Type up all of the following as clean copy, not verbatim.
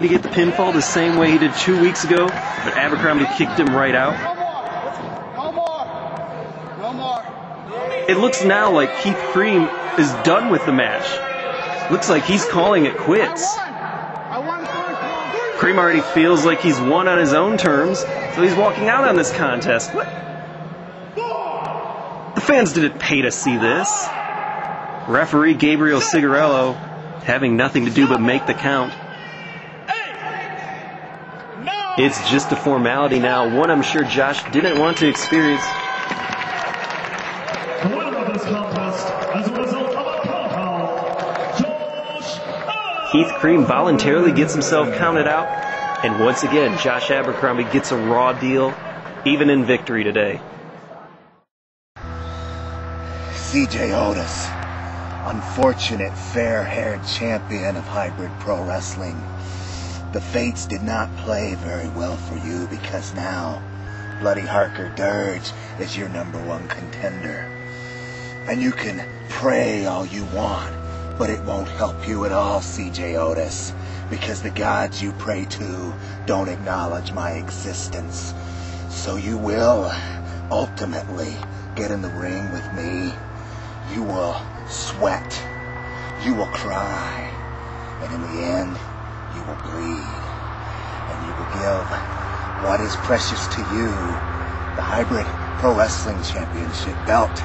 to get the pinfall the same way he did 2 weeks ago, but Abercrombie kicked him right out. No more. It looks now like Keith Creme is done with the match. Looks like he's calling it quits. Creme already feels like he's won on his own terms, so he's walking out on this contest. What? The fans didn't pay to see this. Referee Gabriel Cigarello having nothing to do but make the count. It's just a formality now, one I'm sure Josh didn't want to experience. Keith Creme voluntarily gets himself counted out, and once again, Josh Abercrombie gets a raw deal, even in victory today. CJ Otis, unfortunate fair-haired champion of hybrid pro wrestling. The fates did not play very well for you because now bloody Harker Dirge is your #1 contender. And you can pray all you want, but it won't help you at all, CJ Otis, because the gods you pray to don't acknowledge my existence. So you will ultimately get in the ring with me. You will sweat, you will cry, and in the end, you will bleed, and you will give what is precious to you, the Hybrid Pro Wrestling Championship belt,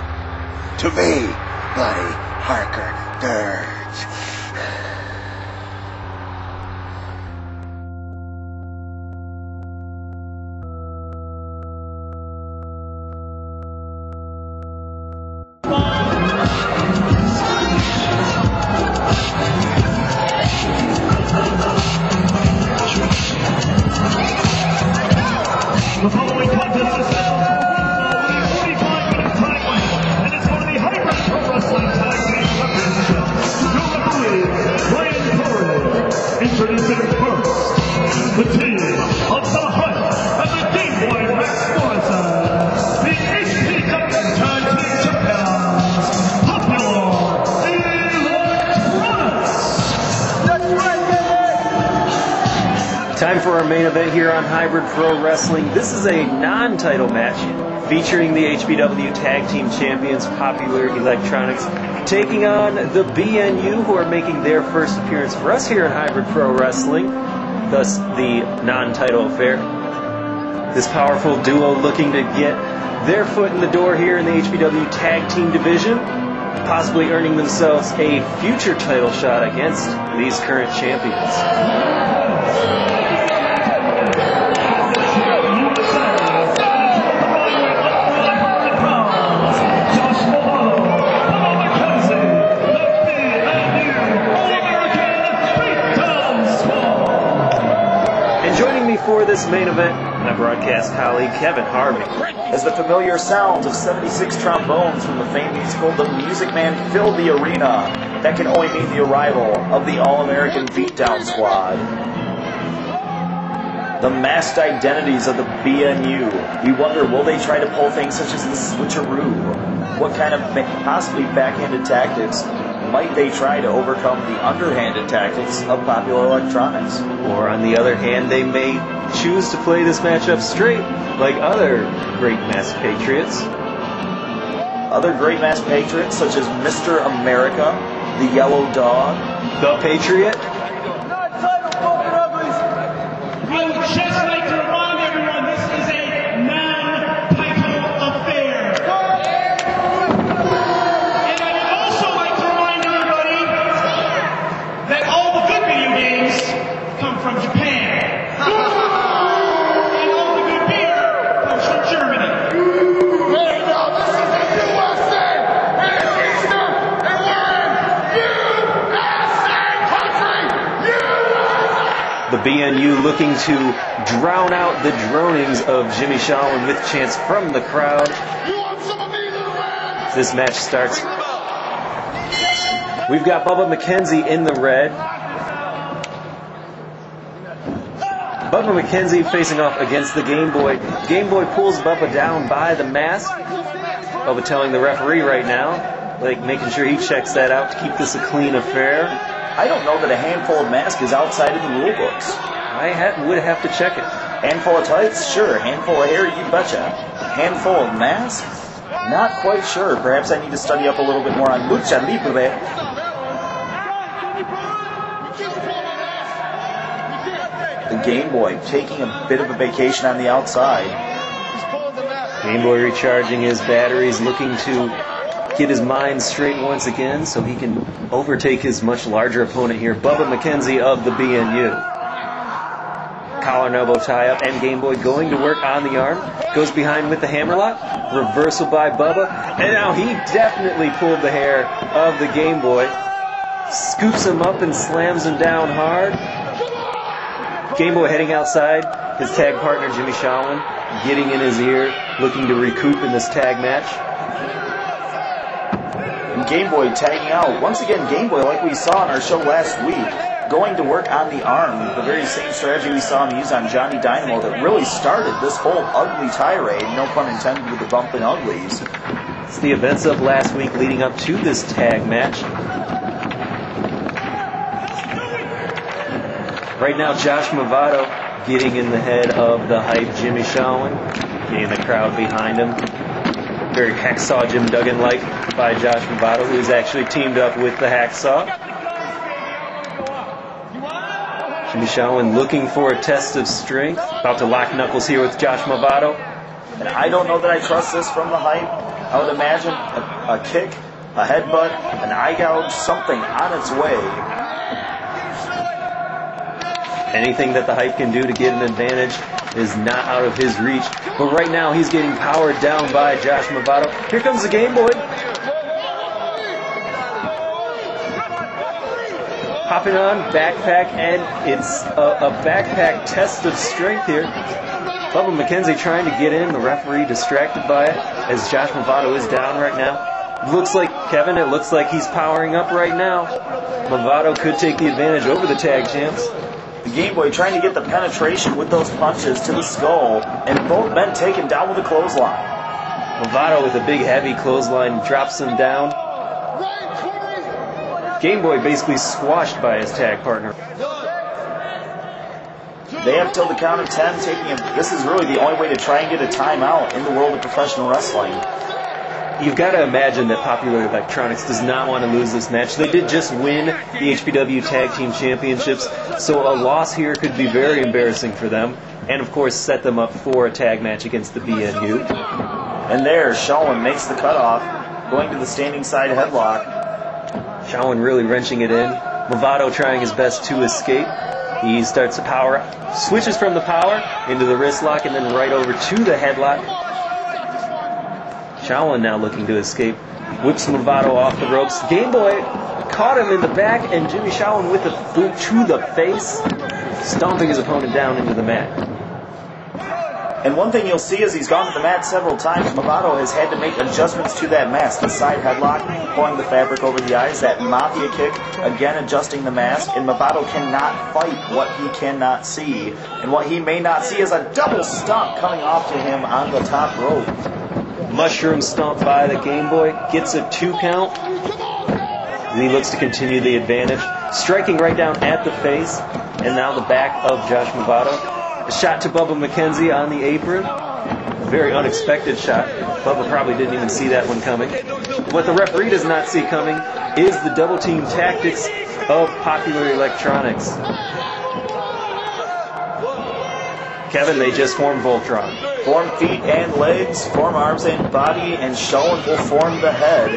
to me, bloody Harker Dirge. The following contest is held in 45-minute time limit, and it's for the Hybrid Pro Wrestling Tag Team Championship. Your referee, introducing first the team of the Hunt and the GameBoy Max Morrison, the HPW Tag Team Champions, Popular Electronics. That's right, baby! Time for our main event here on Hybrid Pro Wrestling. This is a non-title match featuring the HPW Tag Team Champions, Popular Electronics, taking on the BNU, who are making their first appearance for us here in Hybrid Pro Wrestling, thus the non-title affair. This powerful duo looking to get their foot in the door here in the HPW Tag Team division, possibly earning themselves a future title shot against these current champions. For this main event, my broadcast colleague Kevin Harvey. As the familiar sounds of 76 trombones from the famed musical The Music Man fill the arena, that can only mean the arrival of the All-American Beatdown Squad. The masked identities of the BNU. We wonder, will they try to pull things such as the switcheroo? What kind of possibly backhanded tactics might they try to overcome the underhanded tactics of Popular Electronics? Or on the other hand, they may choose to play this matchup straight, like other great masked patriots. Other great masked patriots, such as Mr. America, the Yellow Dog, the Patriot. I would just like to remind everyone, this is a non-title affair. And I would also like to remind everybody that all the good video games come from Japan. And all the good beer comes from Germany. Hey, no, this is the USA! And it's Easter! And we're in USA country! USA! The BNU looking to drown out the dronings of Jimmy Shalwin with chants from the crowd. You want some of these little rats? This match starts. We've got Bubba Mackenzie in the red. Bubba Mackenzie facing off against the GameBoy. GameBoy pulls Bubba down by the mask. Bubba telling the referee right now, like making sure he checks that out to keep this a clean affair. I don't know that a handful of masks is outside of the rule books. would have to check it. Handful of tights? Sure. Handful of hair? You betcha. Handful of mask? Not quite sure. Perhaps I need to study up a little bit more on lucha libre. The GameBoy taking a bit of a vacation on the outside. GameBoy recharging his batteries, looking to get his mind straight once again so he can overtake his much larger opponent here, Bubba Mackenzie of the BNU. Collar and elbow tie-up, and GameBoy going to work on the arm. Goes behind with the hammerlock. Reversal by Bubba. And now he definitely pulled the hair of the GameBoy. Scoops him up and slams him down hard. GameBoy heading outside. His tag partner, Jimmy Shalwin, getting in his ear, looking to recoup in this tag match. And GameBoy tagging out. Once again, GameBoy, like we saw on our show last week, going to work on the arm. The very same strategy we saw him use on Johnny Dynamo that really started this whole ugly tirade, no pun intended, with the bumping uglies. It's the events of last week leading up to this tag match. Right now, Josh Movado getting in the head of the hype Jimmy Shalwin, getting the crowd behind him. Very Hacksaw Jim Duggan-like by Josh Movado, who's actually teamed up with the Hacksaw. Jimmy Shalwin looking for a test of strength. About to lock knuckles here with Josh Movado. And I don't know that I trust this from the hype. I would imagine a kick, a headbutt, an eye gouge, something on its way. Anything that the hype can do to get an advantage is not out of his reach. But right now he's getting powered down by Josh Movado. Here comes the GameBoy. Popping on backpack, and it's a backpack test of strength here. Bubba Mackenzie trying to get in. The referee distracted by it as Josh Movado is down right now. Looks like, Kevin, it looks like he's powering up right now. Movado could take the advantage over the tag champs. The GameBoy trying to get the penetration with those punches to the skull, and both men taken down with a clothesline. Movado with a big heavy clothesline drops him down. GameBoy basically squashed by his tag partner. They have till the count of 10 taking him. This is really the only way to try and get a timeout in the world of professional wrestling. You've got to imagine that Popular Electronics does not want to lose this match. They did just win the HPW Tag Team Championships, so a loss here could be very embarrassing for them, and of course set them up for a tag match against the BNU. And there, Shalwin makes the cutoff, going to the standing side headlock. Shalwin really wrenching it in. Movado trying his best to escape. He starts to power, switches from the power into the wrist lock, and then right over to the headlock. Shalwin now looking to escape. Whips Movado off the ropes. GameBoy caught him in the back, and Jimmy Shalwin with a boot to the face, stomping his opponent down into the mat. And one thing you'll see as he's gone to the mat several times, Movado has had to make adjustments to that mask. The side headlock, pulling the fabric over the eyes, that mafia kick, again adjusting the mask, and Movado cannot fight what he cannot see. And what he may not see is a double stomp coming off to him on the top rope. Mushroom stomp by the GameBoy, gets a 2 count. And he looks to continue the advantage, striking right down at the face, and now the back of Josh Movado. A shot to Bubba Mackenzie on the apron. A very unexpected shot. Bubba probably didn't even see that one coming. What the referee does not see coming is the double team tactics of Popular Electronics. Kevin, they just formed Voltron. Form feet and legs, form arms and body, and Shalwin will form the head.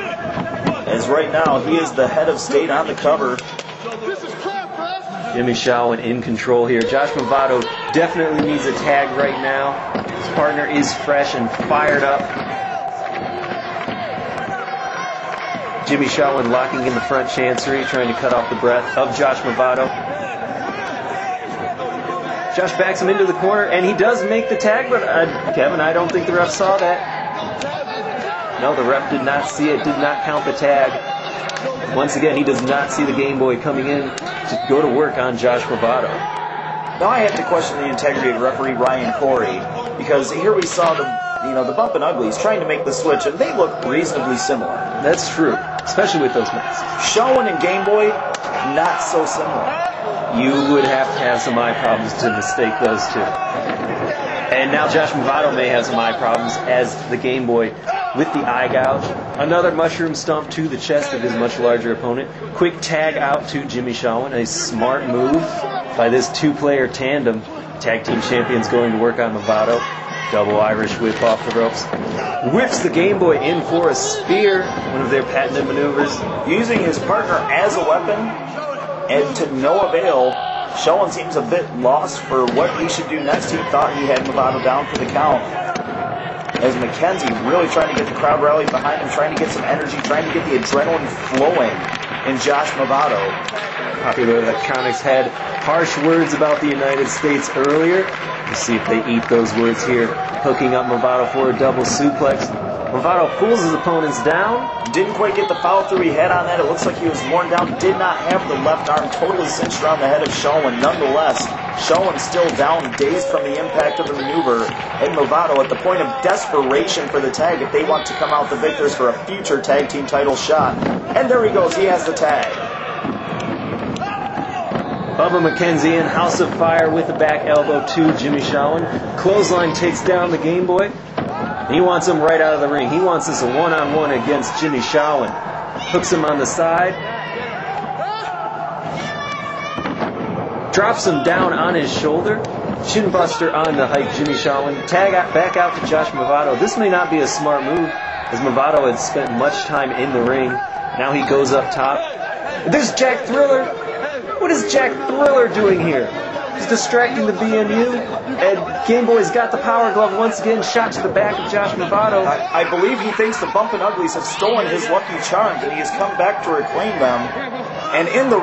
As right now, he is the head of state on the cover. Jimmy Shalwin in control here. Josh Movado definitely needs a tag right now. His partner is fresh and fired up. Jimmy Shalwin locking in the front chancery, trying to cut off the breath of Josh Movado. Josh backs him into the corner, and he does make the tag, but Kevin, I don't think the ref saw that. No, the ref did not see it, did not count the tag. Once again, he does not see the GameBoy coming in to go to work on Josh Movado. Now I have to question the integrity of referee Ryan Corey, because here we saw the bump and uglies trying to make the switch, and they look reasonably similar. That's true, especially with those masks. Shalwin and GameBoy, not so similar. You would have to have some eye problems to mistake those two. And now Josh Movado may have some eye problems as the Game Boy with the eye gouge. Another mushroom stomp to the chest of his much larger opponent. Quick tag out to Jimmy Shalwin. A smart move by this two-player tandem. Tag Team Champions going to work on Movado. Double Irish whip off the ropes. Whips the Game Boy in for a spear. One of their patented maneuvers. Using his partner as a weapon, and to no avail. Shalwin seems a bit lost for what he should do next. He thought he had Movado down for the count. As Mackenzie really trying to get the crowd rallied behind him, trying to get some energy, trying to get the adrenaline flowing in Josh Movado. Popular Electronics had harsh words about the United States earlier. We'll see if they eat those words here. Hooking up Movado for a double suplex. Movado pulls his opponents down. Didn't quite get the follow through he had on that. It looks like he was worn down. Did not have the left arm totally cinched around the head of Shalwin. Nonetheless, Shalwin still down, dazed from the impact of the maneuver. And Movado at the point of desperation for the tag if they want to come out the victors for a future tag team title shot. And there he goes. He has the tag. Bubba Mackenzie in House of Fire with the back elbow to Jimmy Shalwin. Clothesline takes down the Game Boy. He wants him right out of the ring. He wants this a one-on-one against Jimmy Shalwin. Hooks him on the side. Drops him down on his shoulder. Shin buster on the hype Jimmy Shalwin. Tag out, back out to Josh Movado. This may not be a smart move, as Movado had spent much time in the ring. Now he goes up top. There's Jack Thriller. What is Jack Thriller doing here? He's distracting the BNU, and Game Boy's got the power glove once again, shot to the back of Josh Movado. I believe he thinks the Bumpin' Uglies have stolen his lucky charms, and he has come back to reclaim them. And in the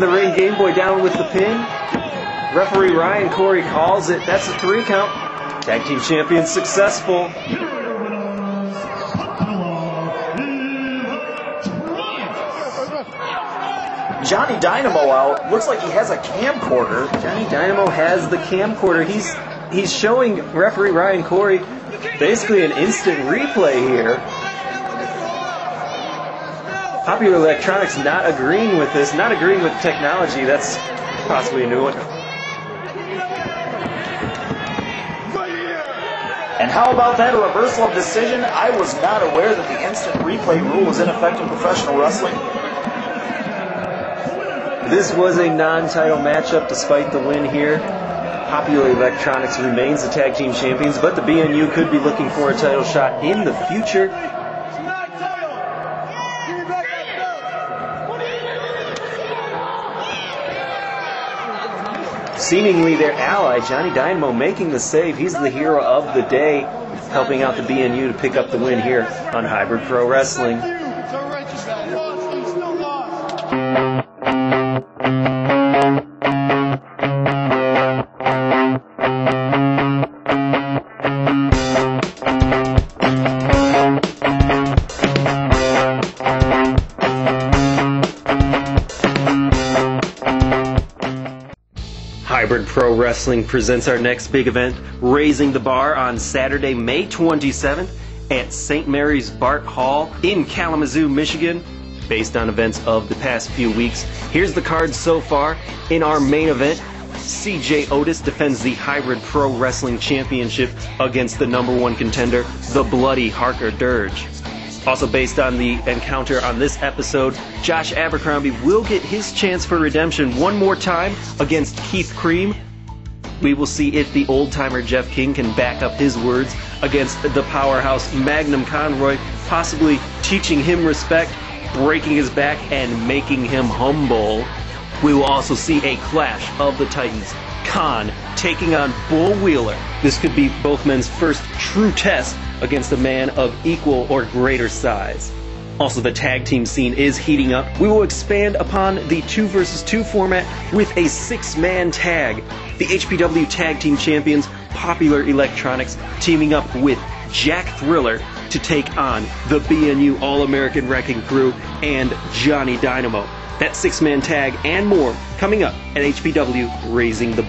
ring, Game Boy down with the pin. Referee Ryan Corey calls it. That's a 3 count. Tag Team Champions successful. Johnny Dynamo out. Looks like he has a camcorder. Johnny Dynamo has the camcorder. He's showing referee Ryan Corey basically an instant replay here. Popular Electronics not agreeing with this, not agreeing with technology. That's possibly a new one. And how about that, a reversal of decision? I was not aware that the instant replay rule was in effect in professional wrestling. This was a non-title matchup despite the win here. Popular Electronics remains the Tag Team Champions, but the BNU could be looking for a title shot in the future. Seemingly their ally, Johnny Dynamo, making the save. He's the hero of the day, helping out the BNU to pick up the win here on Hybrid Pro Wrestling. Hybrid Pro Wrestling presents our next big event, Raising the Bar, on Saturday, May 27th at St. Mary's Bart Hall in Kalamazoo, Michigan. Based on events of the past few weeks, here's the card so far. In our main event, CJ Otis defends the Hybrid Pro Wrestling Championship against the #1 contender, the Bloody Harker Dirge. Also based on the encounter on this episode, Josh Abercrombie will get his chance for redemption one more time against Keith Creme. We will see if the old-timer Jeff King can back up his words against the powerhouse Magnum Conroy, possibly teaching him respect, breaking his back, and making him humble. We will also see a clash of the Titans. Khan taking on Bull Wheeler. This could be both men's first true test against a man of equal or greater size. Also, the tag team scene is heating up. We will expand upon the 2 versus 2 format with a 6-man tag. The HPW Tag Team Champions, Popular Electronics, teaming up with Jack Thriller to take on the BNU All-American Wrecking Crew and Johnny Dynamo. That 6-man tag and more coming up at HPW Raising the